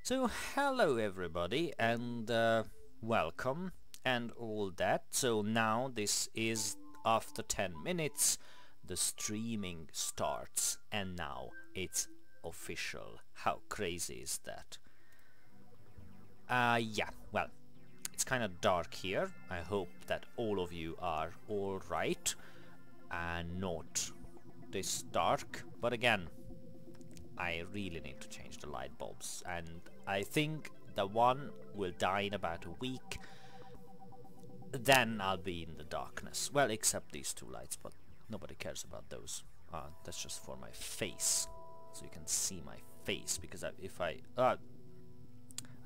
So hello everybody and welcome and all that. So now this is after 10 minutes the streaming starts and now it's official. How crazy is that? Yeah, well, it's kind of dark here. I hope that all of you are alright and not this dark, but again, I really need to change the light bulbs, and I think the one will die in about a week. Then I'll be in the darkness. Well, except these two lights, but nobody cares about those. That's just for my face, so you can see my face. Because I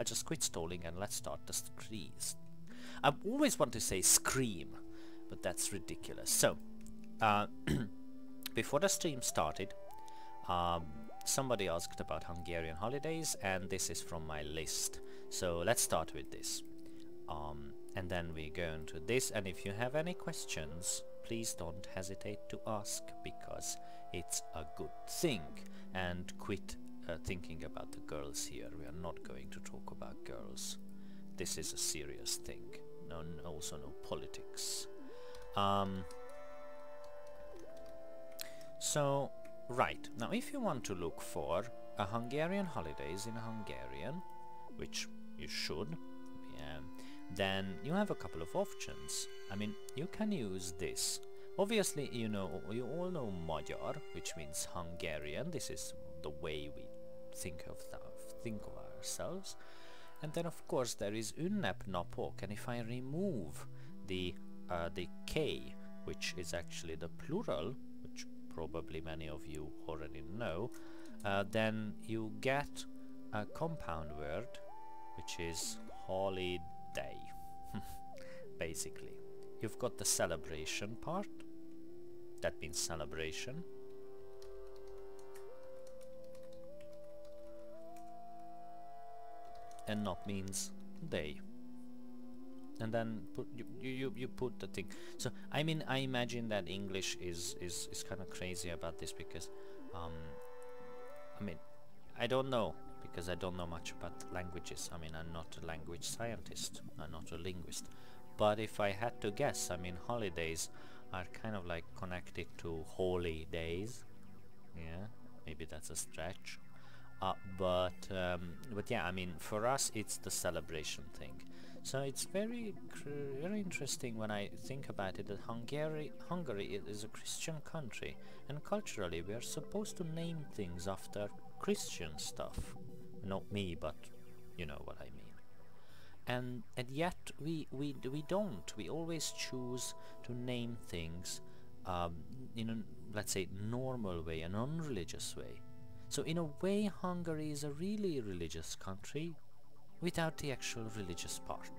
just quit stalling and let's start the screams. I always want to say scream, but that's ridiculous. So, before the stream started, somebody asked about Hungarian holidays, and this is from my list. So let's start with this. And then we go into this, and if you have any questions, please don't hesitate to ask, because it's a good thing. And quit thinking about the girls here. We are not going to talk about girls. This is a serious thing. Also no politics. So, right, now if you want to look for a Hungarian holidays in Hungarian, which you should, then you have a couple of options. I mean, you can use this. Obviously, you all know Magyar, which means Hungarian. This is the way we think of ourselves. And then of course there is ünnepnap, and if I remove the K, which is actually the plural, which probably many of you already know, then you get a compound word, which is holiday. Basically, you've got the celebration part, that means celebration. And not means day. And then you put the thing. So I mean, I imagine that English is kind of crazy about this, because I mean, I don't know, because I don't know much about languages. I mean, I'm not a language scientist, I'm not a linguist, but if I had to guess, I mean, holidays are kind of like connected to holy days. Yeah, maybe that's a stretch. But yeah, I mean, for us it's the celebration thing. So it's very interesting when I think about it, that Hungary is a Christian country, and culturally we are supposed to name things after Christian stuff. Not me, but you know what I mean. And yet we don't. We always choose to name things in a, let's say, normal way, a non-religious way. So in a way, Hungary is a really religious country without the actual religious part.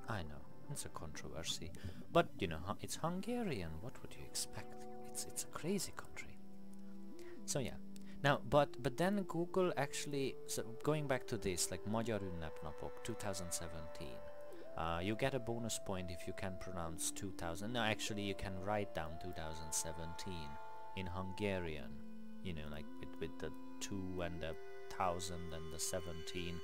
I know, it's a controversy, but you know, it's Hungarian. What would you expect? It's a crazy country. So yeah. Now, but then Google actually, so going back to this, like Magyar ünnepnapok 2017, you get a bonus point if you can pronounce 2000. No, actually you can write down 2017 in Hungarian. You know, like with the 2 and the 1000 and the 17,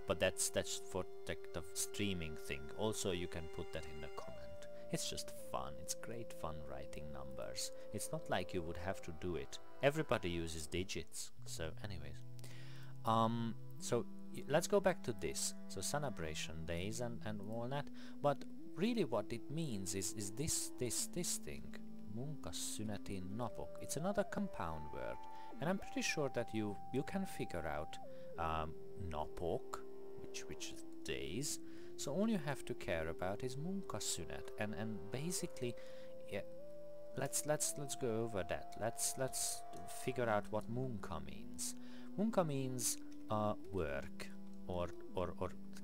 but that's for the streaming thing. Also, you can put that in the comment. It's just fun. It's great fun writing numbers. It's not like you would have to do it. Everybody uses digits. So anyways, so let's go back to this. So celebration days and all that. But really, what it means is this thing. Munkaszüneti napok. It's another compound word, and I'm pretty sure that you can figure out napok, which is days. So all you have to care about is munkaszünet, and basically, yeah, let's go over that. Let's figure out what munka means. Munka means work or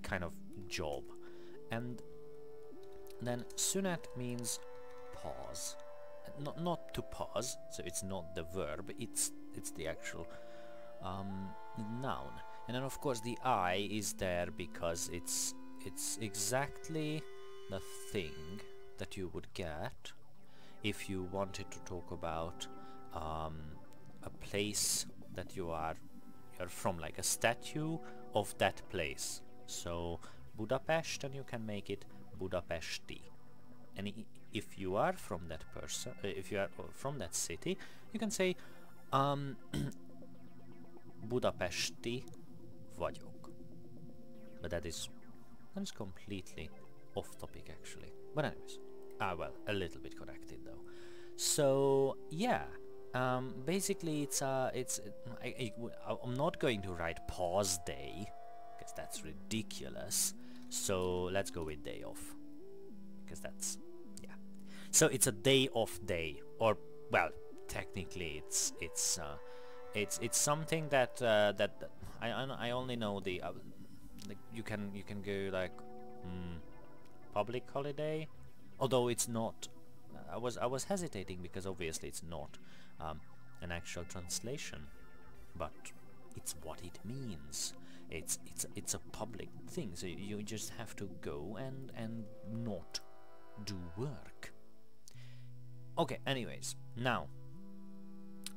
kind of job, and then szünet means pause. Not to pause, so it's not the verb, it's the actual noun. And then of course the I is there because it's exactly the thing that you would get if you wanted to talk about a place that you are or from like a statue of that place. So Budapest, and you can make it Budapesti. And if you are from that person, if you are from that city, you can say Budapesti vagyok. But that is completely off topic actually. But anyways, well, a little bit connected though. So yeah, basically I'm not going to write pause day because that's ridiculous. So let's go with day off because that's, yeah. So it's a day off day, or well, technically it's something that I only know the like you can go like public holiday, although it's not. I was hesitating because obviously it's not an actual translation, but it's what it means. It's a public thing, so you just have to go and not do work. Okay, anyways, now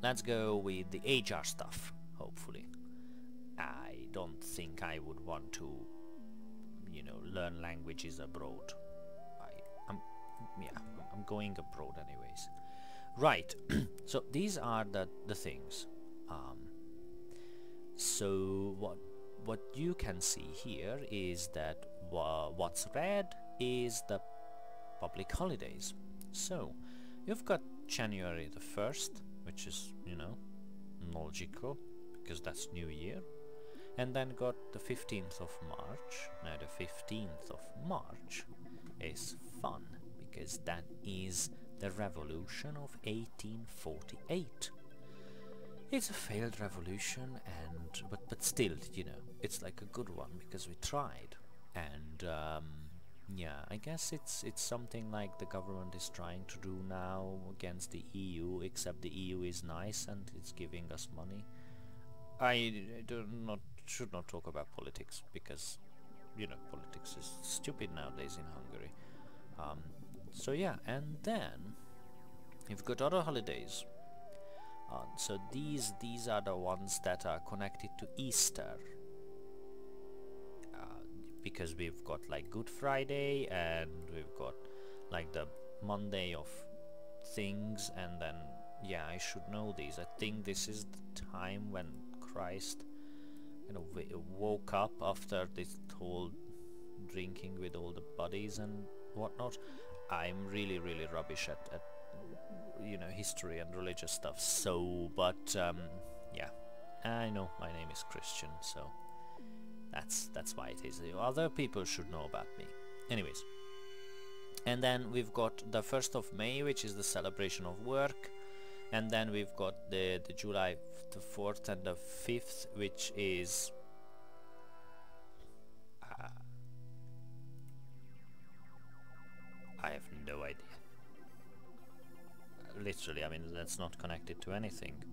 let's go with the HR stuff, hopefully. I don't think I would want to, you know, learn languages abroad. I'm going abroad anyways. Right, so these are the things. So what you can see here is that what's red is the public holidays. So you've got January the 1st, which is, you know, logical because that's New Year, and then got the 15th of March. Now the 15th of March is fun because that is the revolution of 1848. It's a failed revolution, and but still, you know, it's like a good one because we tried. And yeah, I guess it's something like the government is trying to do now against the EU, except the EU is nice and it's giving us money. I should not talk about politics because, you know, politics is stupid nowadays in Hungary. So yeah, and then you've got other holidays. So these are the ones that are connected to Easter, because we've got like Good Friday, and we've got like the Monday of things, and then yeah, I should know these. I think this is the time when Christ, you know, woke up after this whole drinking with all the buddies and whatnot. I'm really rubbish at you know, history and religious stuff, so but yeah, I know my name is Christian, so that's why it is. Other people should know about me. Anyways, and then we've got the 1st of May, which is the celebration of work, and then we've got the July the 4th and the 5th, which is I have no idea. Literally, I mean, that's not connected to anything.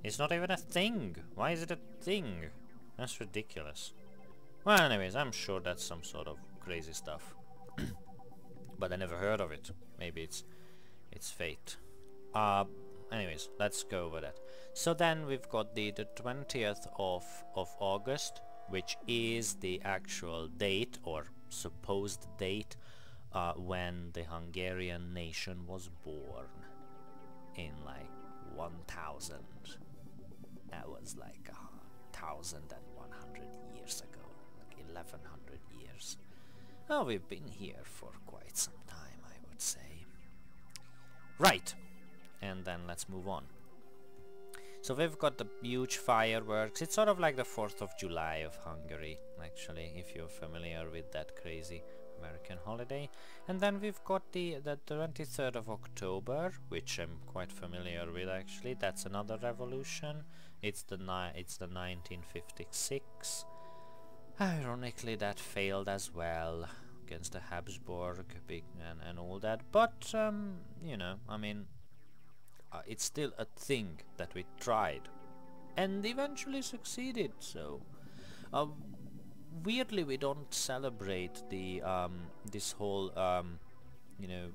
It's not even a thing. Why is it a thing? That's ridiculous. Well, anyways, I'm sure that's some sort of crazy stuff. But I never heard of it. Maybe it's fate. Anyways, let's go over that. So then we've got the 20th of August, which is the actual date or supposed date when the Hungarian nation was born in like 1000. That was like 1100 years ago, like 1100 years. Oh, we've been here for quite some time, I would say. Right, and then let's move on. So we've got the huge fireworks. It's sort of like the 4th of July of Hungary, actually, if you're familiar with that crazy American holiday. And then we've got the 23rd of October, which I'm quite familiar with actually. That's another revolution. It's the 1956. Ironically, that failed as well against the Habsburg and all that. But you know, I mean, it's still a thing that we tried and eventually succeeded. So weirdly, we don't celebrate the this whole you know,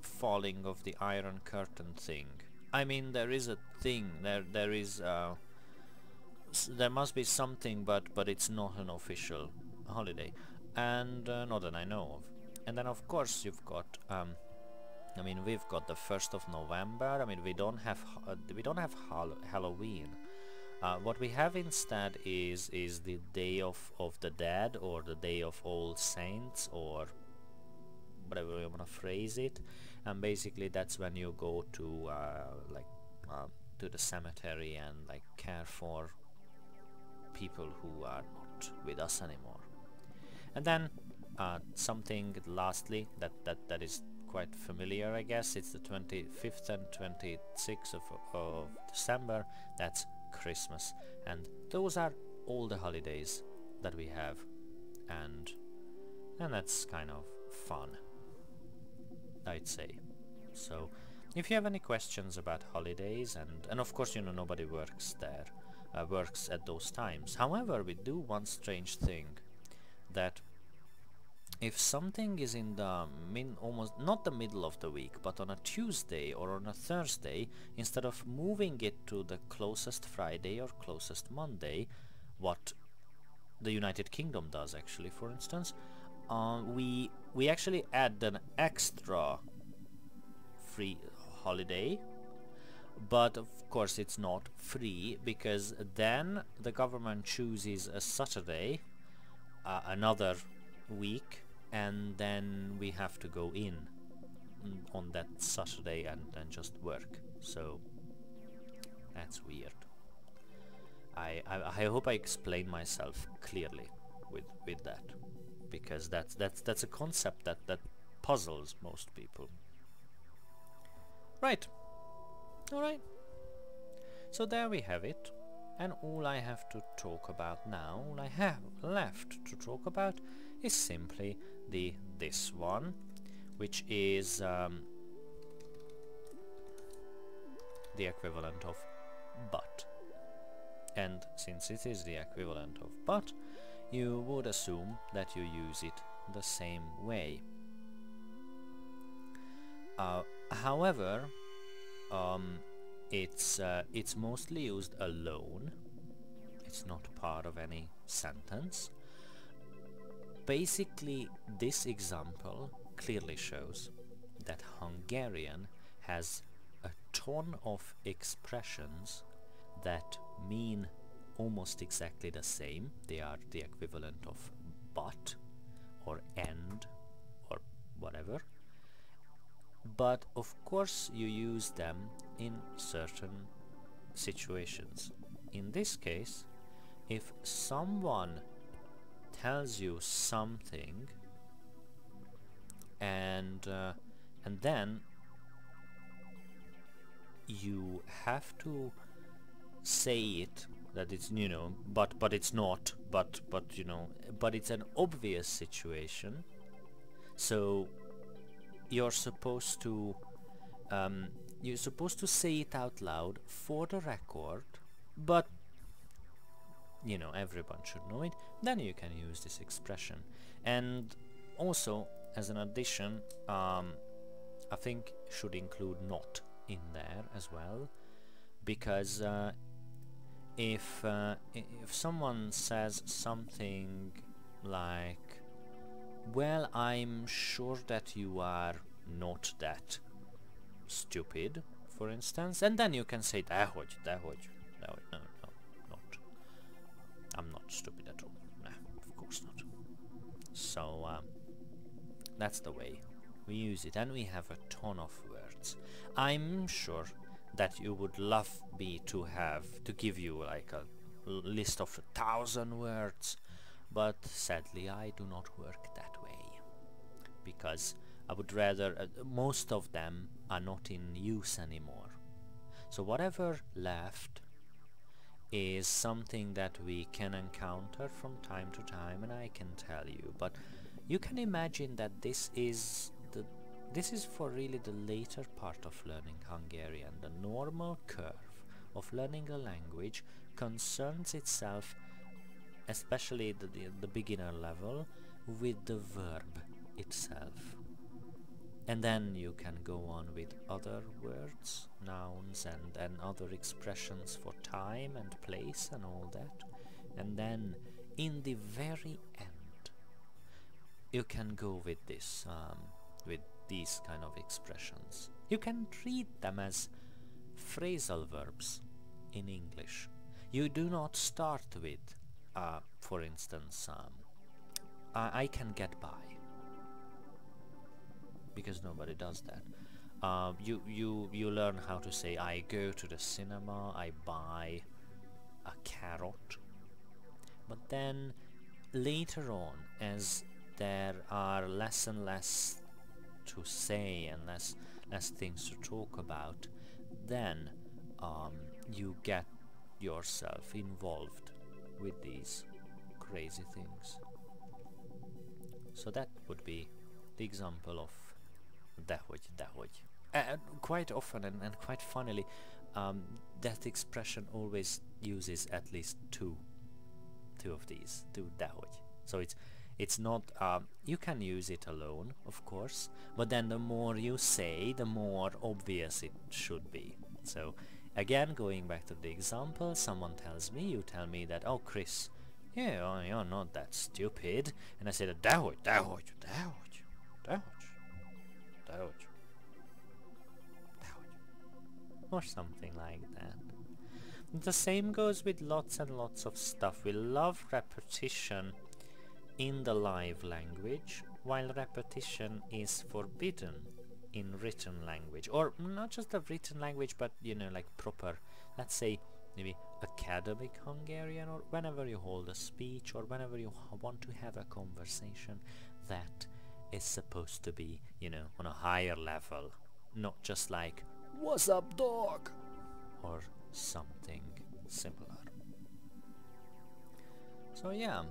falling of the Iron Curtain thing. I mean, there is a thing, there is there must be something, but it's not an official holiday, and not that I know of. And then of course you've got I mean, we've got the 1st of November. I mean, we don't have Halloween. What we have instead is the Day of the Dead, or the Day of All Saints, or whatever you want to phrase it. And basically that's when you go to to the cemetery and like care for people who are not with us anymore. And then something lastly that is quite familiar, I guess. It's the 25th and 26th of December. That's Christmas, and those are all the holidays that we have, and that's kind of fun, I'd say. So if you have any questions about holidays, and of course, you know, nobody works there, works at those times. However, we do one strange thing, that if something is in the almost not the middle of the week, but on a Tuesday or on a Thursday, instead of moving it to the closest Friday or closest Monday, what the United Kingdom does actually, for instance, we actually add an extra free holiday, but of course it's not free, because then the government chooses a Saturday, another week, and then we have to go in on that Saturday and just work. So that's weird. I hope I explain myself clearly with that, because that's a concept that puzzles most people. Right. All right. So there we have it. And all I have to talk about now, all I have left to talk about, is simply this one, which is the equivalent of but. And since it is the equivalent of but, you would assume that you use it the same way. However, it's mostly used alone. It's not part of any sentence. Basically, this example clearly shows that Hungarian has a ton of expressions that mean almost exactly the same. They are the equivalent of but or and or whatever. But of course you use them in certain situations. In this case, if someone tells you something and then you have to say it, that it's, you know, but it's not, but you know, but it's an obvious situation, so you're supposed to say it out loud for the record, but you know, everyone should know it. Then you can use this expression. And also, as an addition, I think should include not in there as well, because if someone says something like, well, I'm sure that you are not that stupid, for instance, and then you can say Dehogy, no, not. I'm not stupid at all. Nah, of course not. So that's the way we use it, and we have a ton of words. I'm sure that you would love me to give you like a list of 1,000 words, but sadly I do not work that way, because I would rather most of them are not in use anymore. So whatever left is something that we can encounter from time to time, and I can tell you, but you can imagine that this is for really the later part of learning Hungarian. The normal curve of learning a language concerns itself, especially the beginner level, with the verb itself. And then you can go on with other words, nouns and other expressions for time and place and all that. And then in the very end you can go with this with these kind of expressions. You can treat them as phrasal verbs in English. You do not start with for instance I can get by, because nobody does that. You learn how to say I go to the cinema, I buy a carrot. But then later on, as there are less and less to say and less things to talk about, then you get yourself involved with these crazy things. So that would be the example of Dehogy. Quite often and quite funnily, that expression always uses at least two of these, two Dehogy. So it's not, you can use it alone, of course, but then the more you say, the more obvious it should be. So again, going back to the example, someone tells me, you tell me that, oh Chris, yeah, you're not that stupid, and I say that Dehogy, or something like that. The same goes with lots and lots of stuff. We love repetition in the live language, while repetition is forbidden in written language, or not just the written language, but you know, like proper, let's say maybe academic Hungarian, or whenever you hold a speech, or whenever you want to have a conversation that is supposed to be, you know, on a higher level, not just like "What's up, dog?" or something similar. So yeah,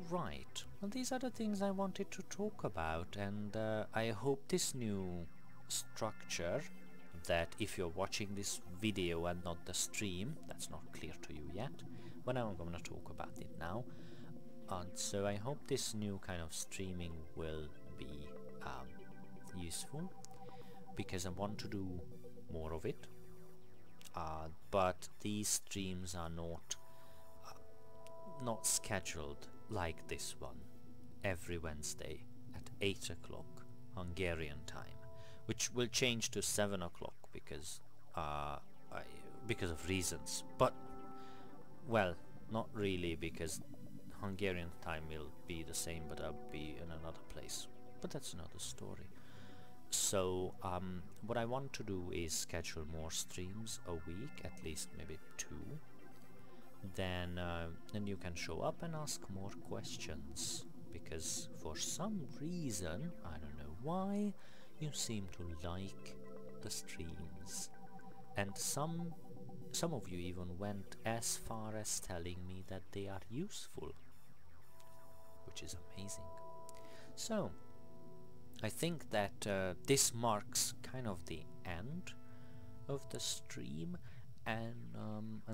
right, well, these are the things I wanted to talk about, and I hope this new structure, that if you're watching this video and not the stream, that's not clear to you yet, but I'm gonna talk about it now. So I hope this new kind of streaming will be useful, because I want to do more of it, but these streams are not scheduled like this one every Wednesday at 8 o'clock Hungarian time, which will change to 7 o'clock because of reasons, but well, not really, because Hungarian time will be the same, but I'll be in another place, but that's another story. So what I want to do is schedule more streams a week, at least maybe 2. Then you can show up and ask more questions, because for some reason, I don't know why, you seem to like the streams, and some of you even went as far as telling me that they are useful, which is amazing. So I think that this marks kind of the end of the stream, and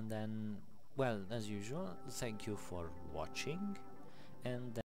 then, well, as usual, thank you for watching, and